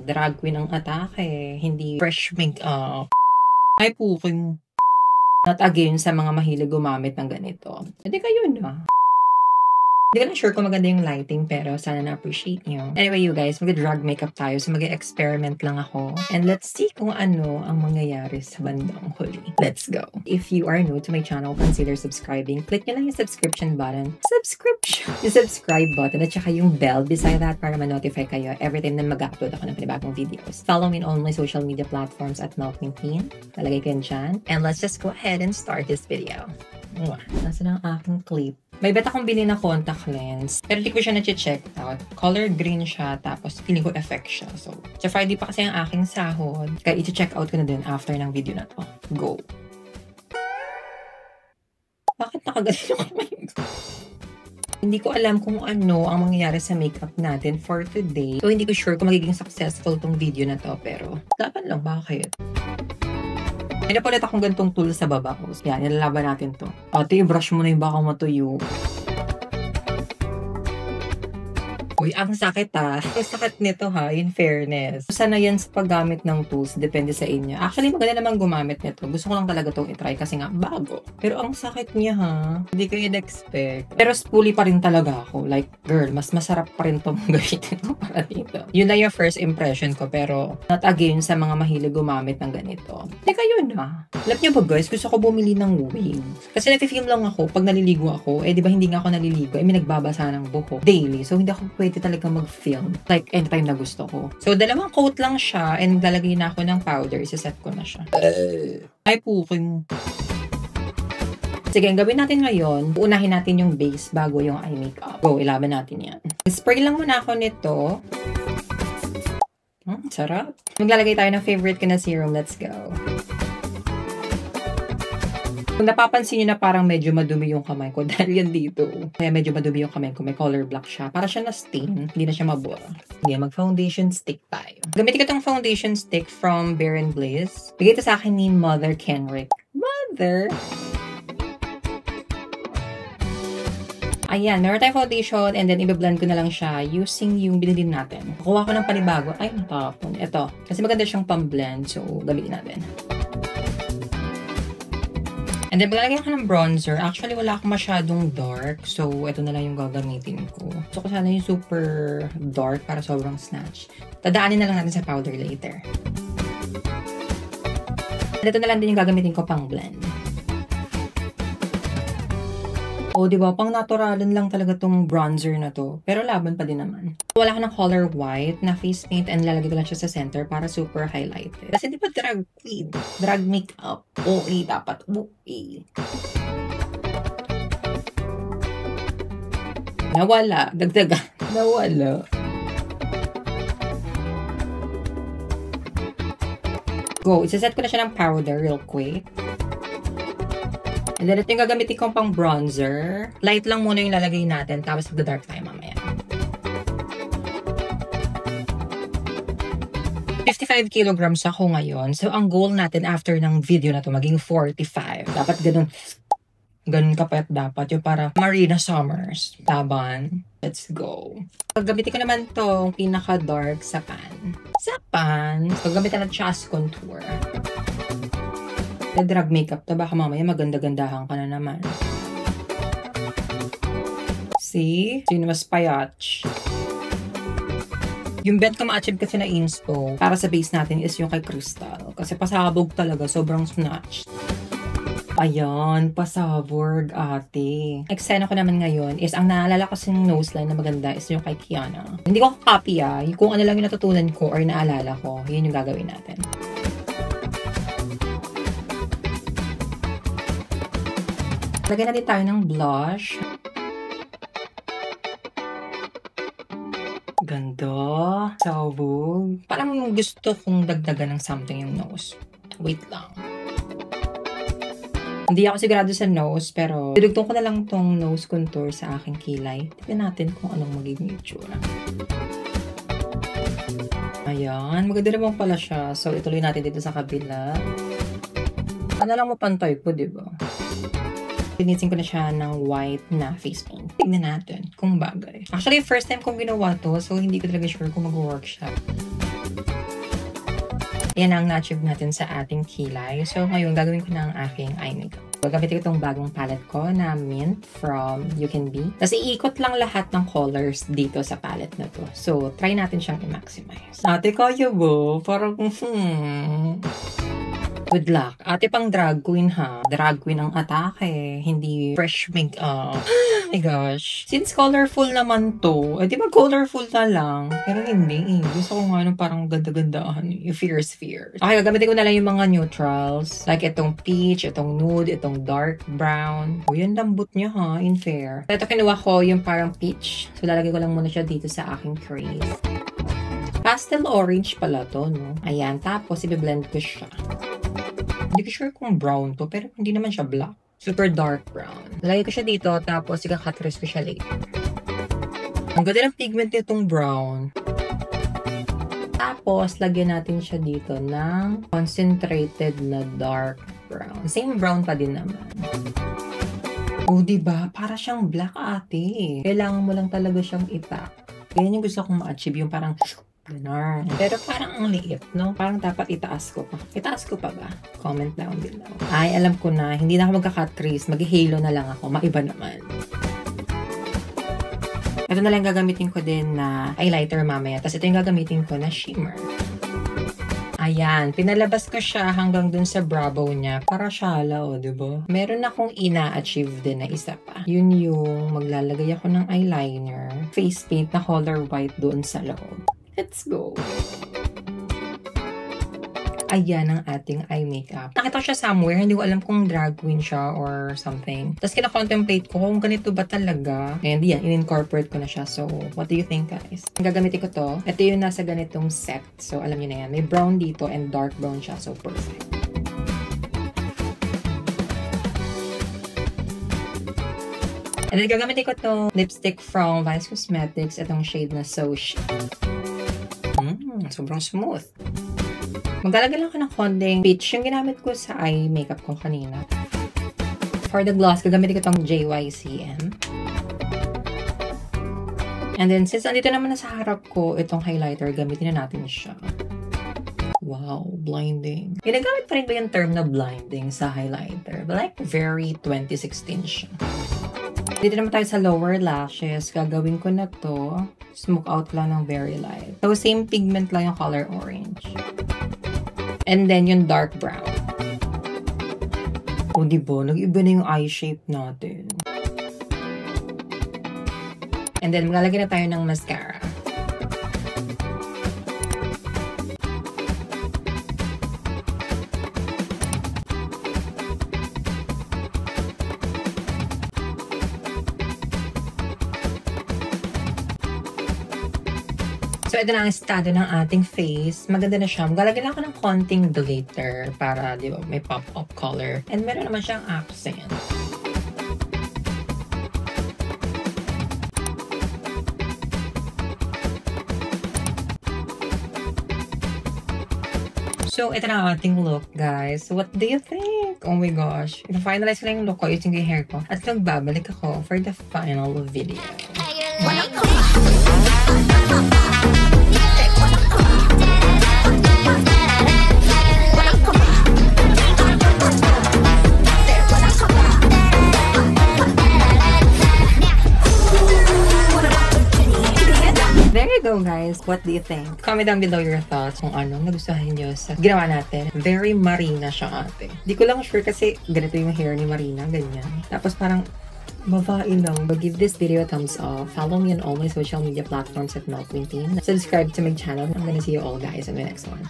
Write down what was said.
Drag queen ang atake, hindi fresh makeup. Ay puking. Not again sa mga mahilig gumamit ng ganito. Hindi kayo na. Hindi ko na sure kung maganda yung lighting pero sana na-appreciate nyo. Anyway you guys, mag-drag makeup tayo so mag-experiment lang ako. And let's see kung ano ang mangyayari sa bandang huli. Let's go! If you are new to my channel, consider subscribing. Click nyo lang yung subscription button. Yung subscribe button at saka yung bell beside that para ma-notify kayo every time na mag-upload ako ng panibagong videos. Follow me on all my social media platforms at MelQueenTeen. Talagay ko yun dyan. And let's just go ahead and start this video. Nasa na ang aking clip. May bet akong bilhin na contact lens. Pero di ko siya na-check out. Color green siya, tapos feeling ko effect siya. So, sa Friday pa kasi ang aking sahod. Kaya i-check out ko na din after ng video na to. Go! Bakit nakagalit yung kamay? Hindi ko alam kung ano ang mangyayari sa makeup natin for today. So, hindi ko sure kung magiging successful tong video na to. Pero, laban lang, bakit? May napalit akong gantong tool sa baba ko. Yan, nilalaban natin to. Ate, i-brush mo na yung baka matuyo. Uy, ang sakit ha. Ang sakit nito ha, in fairness. Sana yan sa paggamit ng tools, depende sa inyo. Actually, maganda naman gumamit nito. Gusto ko lang talaga itong itry kasi nga bago. Pero ang sakit niya ha. Hindi ko in-expect. Pero spoolie pa rin talaga ako. Like, girl, mas masarap pa rin itong gamitin ko para dito. Yun lang yung first impression ko. Pero, not again sa mga mahilig gumamit ng ganito. Teka yun ha. Alam niyo ba guys, gusto ko bumili ng wig. Kasi nag-film lang ako pag naliligo ako. Eh, di ba hindi nga ako naliligo? Eh, may nagbabasa ng buhok daily. So, hindi ako pwede talaga mag-film. Like, anytime na gusto ko. So, dalawang coat lang siya and lalagay na ako ng powder. Isa-set ko na siya. Ay, puking. Sige, ang gawin natin ngayon, unahin natin yung base bago yung eye makeup. Go, ilaban natin yan. Spray lang muna ako nito. Sarap. Maglalagay tayo ng favorite ko na serum. Let's go. Kung napapansin nyo na parang medyo madumi yung kamay ko dahil yan dito. Kaya medyo madumi yung kamay ko. May color black siya. Para siya na stain. Hindi na siya mabura. Sige, mag-foundation stick tayo. Gamitin ko itong foundation stick from Bare & Blaze. Bigay ito sa akin ni Mother Kenrick. Mother! Ayan, meron tayong foundation and then i-blend ko na lang siya using yung binili natin. Kukuha ko ng panibago. Ay, natapon. Ito. Kasi maganda siyang pang-blend. So, gamitin natin. And then, maglalagay ako ng bronzer. Actually, wala akong masyadong dark. So, ito na lang yung gagamitin ko. So, ko sana yung super dark para sobrang snatch. Tadaanin na lang natin sa powder later. And ito na lang din yung gagamitin ko pang blend. O, diba? Pang naturalan lang talaga tong bronzer na to. Pero laban pa din naman. Wala ko ng color white na face paint and lalagay ko lang siya sa center para super highlighted. Kasi di ba drag queen? Drag makeup. OA dapat. OA. Nawala. Dagdagan. Nawala. Go. Isaset ko na siya ng powder real quick. And then, ito yung gagamitin kong pang bronzer. Light lang muna yung lalagay natin, tapos magda-dark tayo mamaya. 55 kilograms ako ngayon. So, ang goal natin after ng video na to maging 45. Dapat ganun kapayat dapat. Yung para Marina Summers. Taban. Let's go. Gagamitin ko naman tong pinaka-dark sa pan. Sa pan, gagamitin natin siya as contour. Drag makeup to, baka mamaya maganda-gandahan ka na naman. See? Sino mas payatch? Yung bet ko ma-achieve kasi na inspo para sa base natin is yung kay Crystal. Kasi pasabog talaga, sobrang snatched. Ayan, pasabog ate. Eksena ko naman ngayon is, ang naalala ko sa nose line na maganda is yung kay Kiana. Hindi ko copy kung ano lang yung natutunan ko or naalala ko, yun yung gagawin natin. Lagyan natin tayo ng blush. Ganda. Sabog. Parang gusto kong dagdagan ng something yung nose. Wait lang. Hindi ako sigurado sa nose, pero dudugtong ko na lang tong nose contour sa aking kilay. Tignan natin kung anong magiging itsura. Ayan. Maganda naman pala siya. So, ituloy natin dito sa kabila. Ano lang mapantay ko, diba? Linisin ko na siya ng white na face paint. Tignan natin kung bagay. Actually, first time kong ginawa to, so hindi ko talaga sure kung mag-work siya. Yan ang na-achieve natin sa ating kilay. So, ngayon, gagawin ko na ang aking eye makeup. Gagamitin ko itong bagong palette ko na Mint from You Can Be. Tapos, iikot lang lahat ng colors dito sa palette na to. So, try natin siyang i-maximize. Ate, kaya ba? Parang, Good luck. Ate pang drag queen ha. Drag queen ang atake. Hindi fresh makeup. Oh my gosh. Since colorful naman to, di ba colorful na lang? Pero hindi eh. Gusto ko nga nung parang ganda-gandahan. Yung fierce. Okay, gagamitin ko na lang yung mga neutrals. Like itong peach, itong nude, itong dark brown. Yan lambot niya ha, in fair. Ito kinuha ko yung parang peach. So lalagay ko lang muna siya dito sa aking crease. Pastel orange pala to, no? Ayan, tapos i-blend ko siya. Hindi ko sure kung brown to, pero hindi naman siya black. Super dark brown. Lagay ko siya dito, tapos ika-cut-trace ko siya later. Ang ganda ng pigment nitong brown. Tapos, lagyan natin siya dito ng concentrated na dark brown. Same brown pa din naman. Oh, diba? Para siyang black, ate. Kailangan mo lang talaga siyang ipak. Ganyan yung gusto kong ma-achieve, yung parang ganun. Pero parang ang liit, no? Parang dapat itaas ko pa. Itaas ko pa ba? Comment down below. Ay, alam ko na. Hindi na ako magka-cut crease. Mag-halo na lang ako. Maiba naman. Ito na lang gagamitin ko din na highlighter mamaya. Tapos ito yung gagamitin ko na shimmer. Ayan. Pinalabas ko siya hanggang dun sa brow niya. Para shala, o, diba? Meron akong ina-achieve din na isa pa. Yun yung maglalagay ako ng eyeliner. Face paint na color white doon sa loob. Let's go! Ayan ang ating eye makeup. Nakita ko siya somewhere. Hindi ko alam kung drag queen siya or something. Tapos kina-contemplate ko kung ganito ba talaga. And yan, in-incorporate ko na siya. So, what do you think, guys? Gagamitin ko to. Ito yung nasa ganitong set. So, alam niyo na yan. May brown dito and dark brown siya. So, perfect. And then, gagamitin ko to lipstick from Vice Cosmetics. Itong shade na So Chic. Sobrang smooth. Maglalagay lang ako ng konting peach yung ginamit ko sa eye makeup ko kanina. For the gloss, gagamitin ko itong JYCM. And then, since andito naman na sa harap ko, itong highlighter, gamitin na natin siya. Wow, blinding. Ginagamit pa rin ba yung term na blinding sa highlighter? But like, very 2016 siya. Dito naman tayo sa lower lashes. Gagawin ko na to. Smoke out lang ng very light. So, same pigment lang yung color orange. And then, yung dark brown. O, diba? Nag-iba na yung eye shape natin. And then, maglalagay na tayo ng mascara. So, ito na ang estado ng ating face. Maganda na siya. Maglalagay lang ako ng konting glitter para, di ba, may pop-up color. And meron naman siyang accent. So, ito na ang ating look, guys. What do you think? Oh my gosh. Ina-finalize ko lang yung look ko, using yung hair ko. At nagbabalik ako for the final video. There you go, guys. What do you think? Comment down below your thoughts kung anong nagustuhan nyo sa ginawa natin. Very Marina siya, ate. Di ko lang sure kasi ganito yung hair ni Marina, ganyan. Tapos parang babae lang. But give this video a thumbs up. Follow me on all my social media platforms at Mel Quintin. Subscribe to my channel. I'm gonna see you all, guys, in the next one.